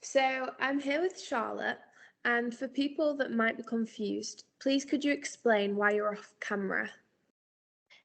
So I'm here with Charlotte, and for people that might be confused, please could you explain why you're off camera?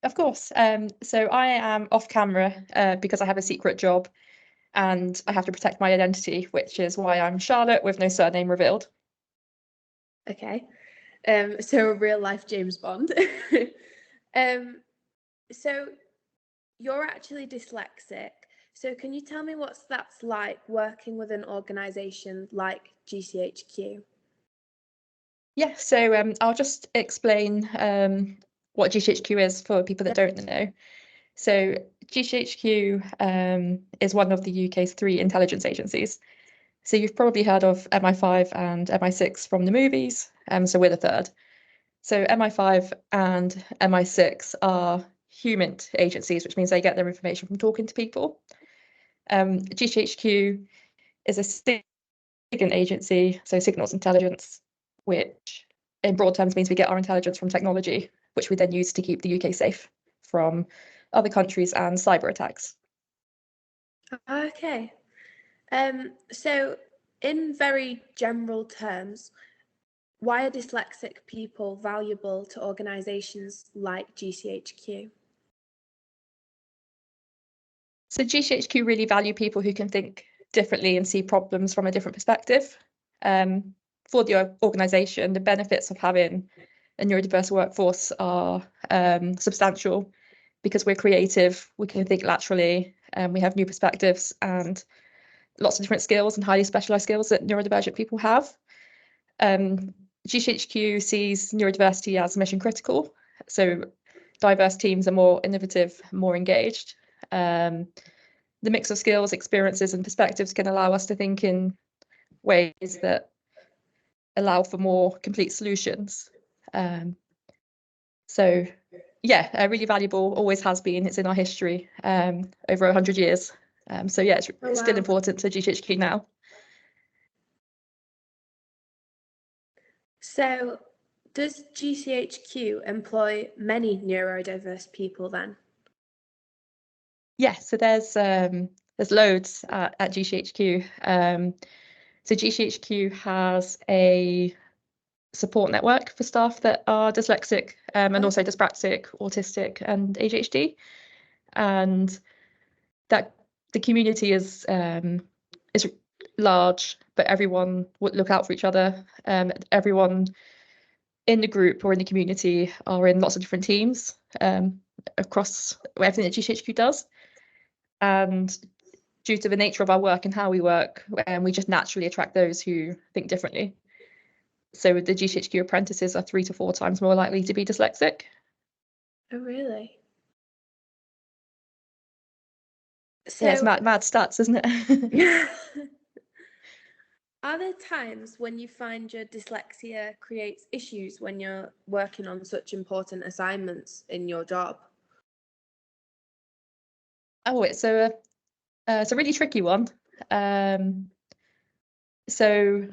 Of course. So I am off camera because I have a secret job and I have to protect my identity, which is why I'm Charlotte with no surname revealed. Okay. So a real life James Bond. um, so you're actually dyslexic. So can you tell me what that's like working with an organisation like GCHQ? Yeah, so I'll just explain what GCHQ is for people that don't know. So GCHQ is one of the UK's 3 intelligence agencies. So you've probably heard of MI5 and MI6 from the movies, so we're the third. So MI5 and MI6 are human agencies, which means they get their information from talking to people. GCHQ is a SIGINT agency, so signals intelligence, which in broad terms means we get our intelligence from technology, which we then use to keep the UK safe from other countries and cyber attacks. Okay. So in very general terms, why are dyslexic people valuable to organisations like GCHQ? So GCHQ really value people who can think differently and see problems from a different perspective. For the organisation, the benefits of having a neurodiverse workforce are substantial because we're creative, we can think laterally, and we have new perspectives and lots of different skills and highly specialised skills that neurodivergent people have. GCHQ sees neurodiversity as mission critical, so diverse teams are more innovative, more engaged. The mix of skills, experiences, and perspectives can allow us to think in ways that allow for more complete solutions. So yeah, really valuable, always has been. It's in our history over 100 years. So yeah, it's still important to GCHQ now. So does GCHQ employ many neurodiverse people then? Yeah, so there's loads at GCHQ. So GCHQ has a support network for staff that are dyslexic and also dyspraxic, autistic, and ADHD, and that the community is large, but everyone would look out for each other. Everyone in the group or in the community are in lots of different teams across everything that GCHQ does, and due to the nature of our work and how we work, we just naturally attract those who think differently. So the GCHQ apprentices are 3 to 4 times more likely to be dyslexic. Oh, really? So, yeah, it's mad stats, isn't it? Are there times when you find your dyslexia creates issues when you're working on such important assignments in your job? Oh, it's a really tricky one. So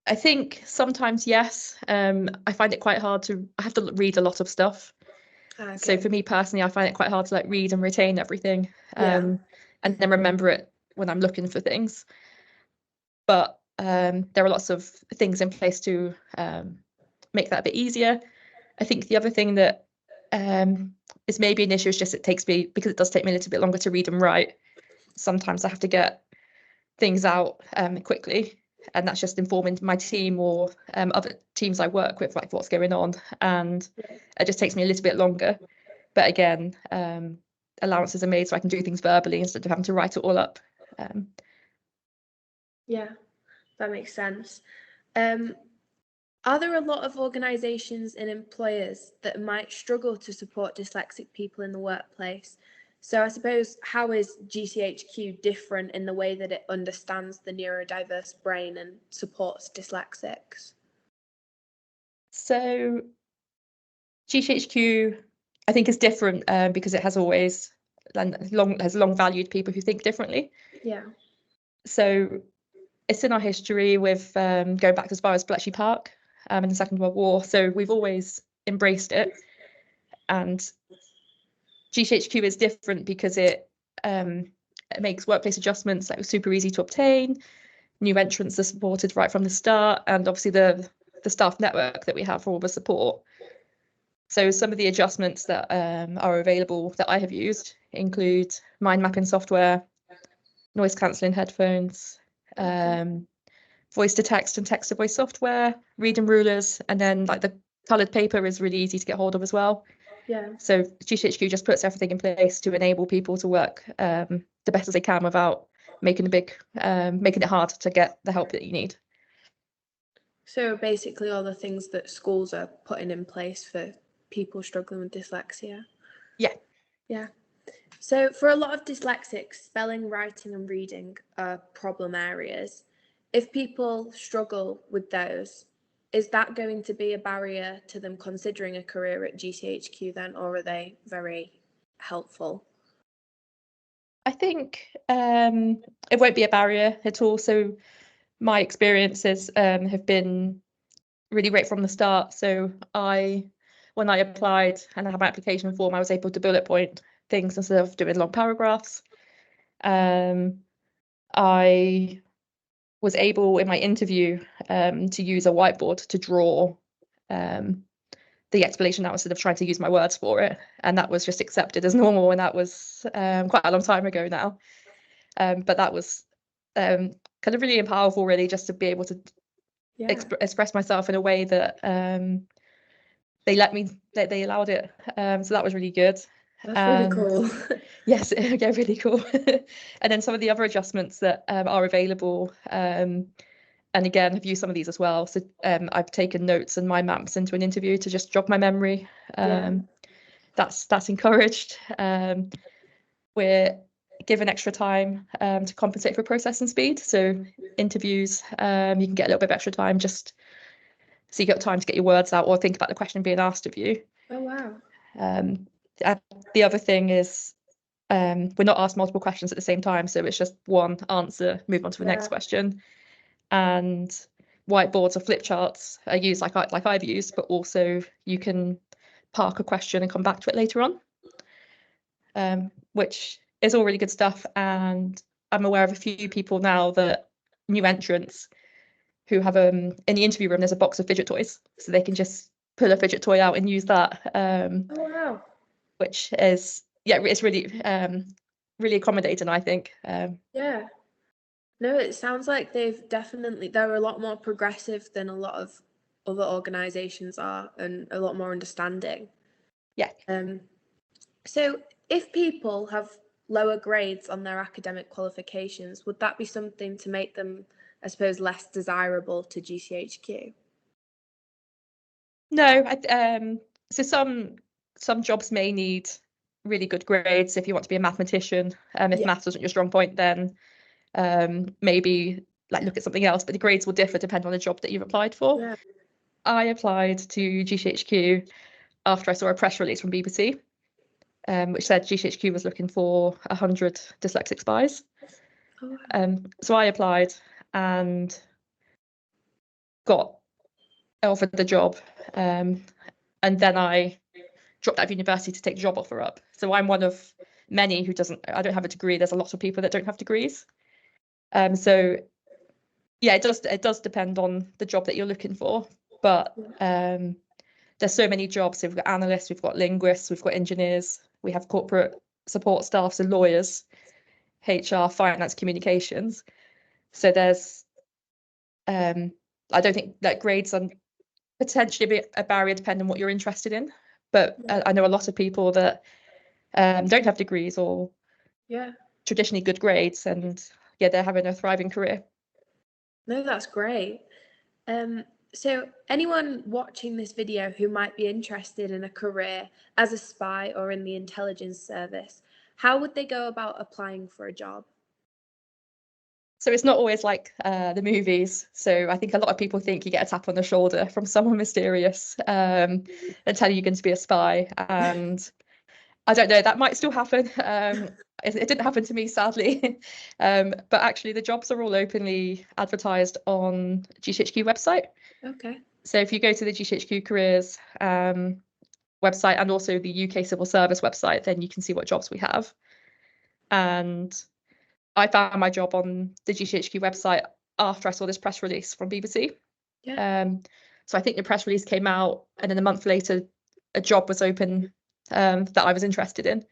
I think sometimes yes. I find it quite hard I have to read a lot of stuff. Okay. So for me personally, I find it quite hard to read and retain everything, and then remember it when I'm looking for things. But there are lots of things in place to make that a bit easier. I think the other thing that is maybe an issue is just because it does take me a little bit longer to read and write. Sometimes I have to get things out quickly, and that's just informing my team or other teams I work with, what's going on, and it just takes me a little bit longer. But again, allowances are made so I can do things verbally instead of having to write it all up. Yeah, that makes sense. Are there a lot of organisations and employers that might struggle to support dyslexic people in the workplace? So I suppose, how is GCHQ different in the way that it understands the neurodiverse brain and supports dyslexics? So GCHQ, I think, is different because it has always long valued people who think differently. Yeah. So it's in our history with going back as far as Bletchley Park in the Second World War. So we've always embraced it. And GCHQ is different because it makes workplace adjustments like super easy to obtain. New entrants are supported right from the start, and obviously the staff network that we have for all the support. So some of the adjustments that are available that I have used include mind mapping software, noise cancelling headphones, voice to text and text to voice software, reading rulers, and then like the coloured paper is really easy to get hold of as well. Yeah. So GCHQ just puts everything in place to enable people to work the best as they can without making it hard to get the help that you need. So basically all the things that schools are putting in place for people struggling with dyslexia. Yeah. Yeah. So for a lot of dyslexics, spelling, writing and reading are problem areas. If people struggle with those, is that going to be a barrier to them considering a career at GCHQ then, or are they very helpful? I think it won't be a barrier at all. So my experiences have been really great from the start. So when I applied and I had my application form, I was able to bullet point things instead of doing long paragraphs. I was able in my interview to use a whiteboard to draw the explanation out instead of trying to use my words for it, and that was just accepted as normal, and that was quite a long time ago now. But that was kind of really powerful, really, just to be able to express myself in a way that they allowed it. So that was really good. That's really cool. Yes, yeah, really cool. And then some of the other adjustments that are available, and again, I've used some of these as well. So I've taken notes and mind maps into an interview to just jog my memory. That's encouraged. We're given extra time to compensate for processing speed. So interviews, you can get a little bit of extra time just so you get time to get your words out or think about the question being asked of you. Oh, wow. The other thing is we're not asked multiple questions at the same time. So it's just one answer, move on to the next question. And whiteboards or flip charts are used like I've used, but also you can park a question and come back to it later on, which is all really good stuff. And I'm aware of a few people now that new entrants who have in the interview room, there's a box of fidget toys, so they can just pull a fidget toy out and use that. Oh, wow. Which is, yeah, it's really really accommodating, I think. Yeah. No, it sounds like they're a lot more progressive than a lot of other organisations are, and a lot more understanding. Yeah. So if people have lower grades on their academic qualifications, would that be something to make them, I suppose, less desirable to GCHQ? No, so some jobs may need really good grades if you want to be a mathematician. If maths wasn't your strong point, then maybe like look at something else. But the grades will differ depending on the job that you've applied for. Yeah. I applied to GCHQ after I saw a press release from BBC, which said GCHQ was looking for 100 dyslexic spies. Oh. So I applied and got offered the job, and then I dropped out of university to take job offer up. So I'm one of many who I don't have a degree. There's a lot of people that don't have degrees. So yeah, it does depend on the job that you're looking for. But there's so many jobs. So we've got analysts, we've got linguists, we've got engineers, we have corporate support staff, so lawyers, HR, finance, communications. So there's I don't think that grades are potentially a barrier depending on what you're interested in. But I know a lot of people that don't have degrees or traditionally good grades, and yeah, they're having a thriving career. No, that's great. So anyone watching this video who might be interested in a career as a spy or in the intelligence service, how would they go about applying for a job? So it's not always like the movies. So I think a lot of people think you get a tap on the shoulder from someone mysterious and tell you you're going to be a spy. And I don't know, that might still happen. It didn't happen to me, sadly. But actually, the jobs are all openly advertised on GCHQ website. Okay. So if you go to the GCHQ careers website and also the UK Civil Service website, then you can see what jobs we have. And I found my job on the GCHQ website after I saw this press release from BBC. Yeah. So I think the press release came out, and then a month later, a job was open that I was interested in.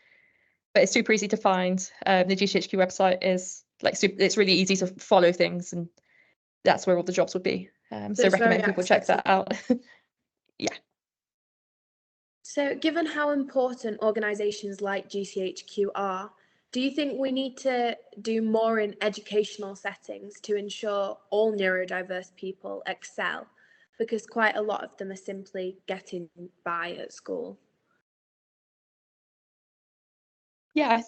But it's super easy to find. The GCHQ website is like it's really easy to follow things, and that's where all the jobs would be. So recommend people check that out. Yeah. So given how important organisations like GCHQ are, do you think we need to do more in educational settings to ensure all neurodiverse people excel? Because quite a lot of them are simply getting by at school. Yeah,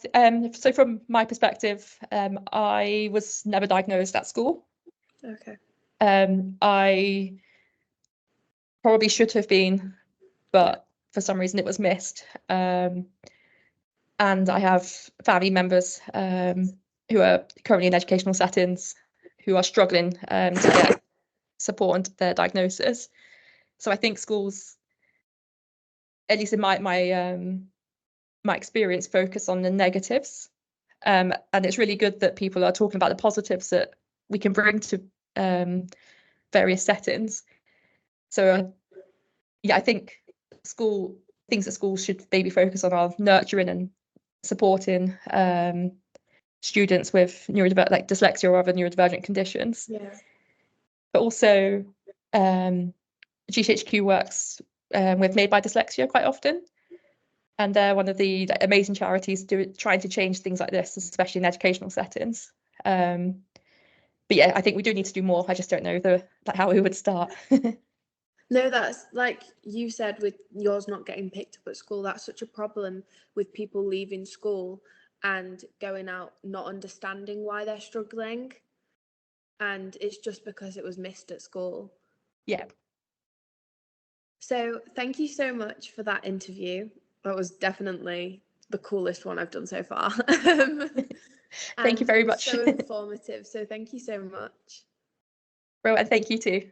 so from my perspective, I was never diagnosed at school. Okay. I probably should have been, but for some reason it was missed. And I have family members who are currently in educational settings who are struggling to get support into their diagnosis. So I think schools, at least in my experience, focus on the negatives. And it's really good that people are talking about the positives that we can bring to various settings. So yeah, I think things that schools should maybe focus on are nurturing and supporting students with like dyslexia or other neurodivergent conditions. Yeah. But also GCHQ works with Made by Dyslexia quite often. And they're one of the amazing charities trying to change things like this, especially in educational settings. But yeah, I think we do need to do more. I just don't know how we would start. No, that's like you said with yours not getting picked up at school. That's such a problem with people leaving school and going out not understanding why they're struggling. And it's just because it was missed at school. Yeah. So thank you so much for that interview. That was definitely the coolest one I've done so far. Thank you very much. So informative. So thank you so much. Well, and thank you too.